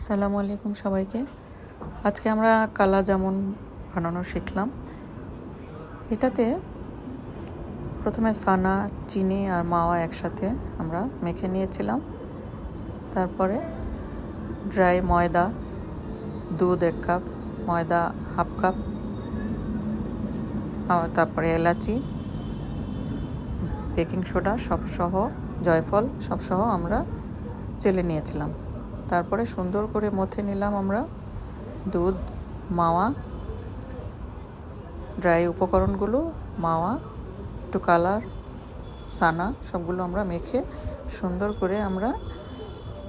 আসসালামু আলাইকুম সবাইকে। আজকে আমরা কালা জামুন বানানো শিখলাম। এটাতে প্রথমে সানা, চিনি আর মাওয়া একসাথে আমরা মেখে নিয়েছিলাম। তারপরে ড্রাই ময়দা, দুধ 1 কাপ, ময়দা 1/2 কাপ, তারপরে এলাচি, বেকিং সোডা সবসহ, জয়ফল সবসহ আমরা চেলে নিয়েছিলাম। তারপরে সুন্দর করে মথে নিলাম আমরা দুধ, মাওয়া, ড্রাই উপকরণগুলো, মাওয়া, একটু কালার, সানা সবগুলো আমরা মেখে সুন্দর করে আমরা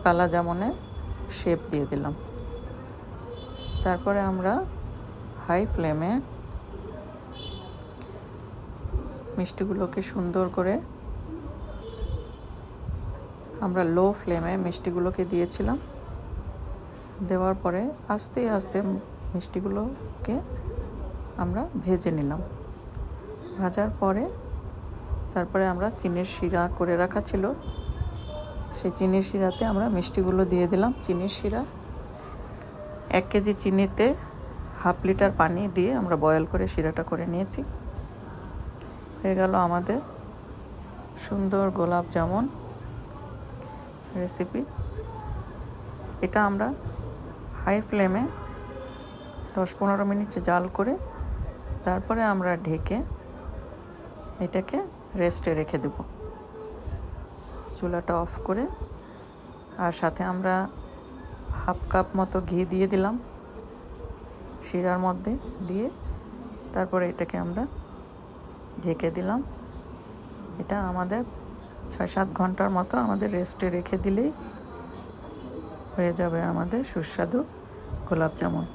কালা জামুনে শেপ দিয়ে দিলাম। তারপরে আমরা হাই ফ্লেমে মিষ্টিগুলোকে সুন্দর করে আমরা লো ফ্লেমে মিষ্টিগুলোকে দিয়েছিলাম। দেওয়ার পরে আস্তে আস্তে মিষ্টিগুলোকে আমরা ভেজে নিলাম। ভাজার পরে তারপরে আমরা চিনির শিরা করে রাখা ছিল, সেই চিনির শিরাতে আমরা মিষ্টিগুলো দিয়ে দিলাম। চিনির শিরা 1 কেজি চিনিতে 1/2 লিটার পানি দিয়ে আমরা বয়েল করে শিরাটা করে নিয়েছি। হয়ে গেল আমাদের সুন্দর গোলাপ জামুন রেসিপি। এটা আমরা হাই ফ্লেমে 10-15 মিনিট জাল করে তারপরে আমরা ঢেকে এটাকে রেস্টে রেখে দেব। চুলাটা অফ করে আর সাথে আমরা 1/2 কাপ মতো ঘি দিয়ে দিলাম শিরার মধ্যে দিয়ে, তারপরে এটাকে আমরা ঢেকে দিলাম। এটা আমাদের 6-7 ঘন্টার মতো আমাদের রেস্টে রেখে দিলেই হয়ে যাবে আমাদের সুস্বাদু গোলাপ জামুন।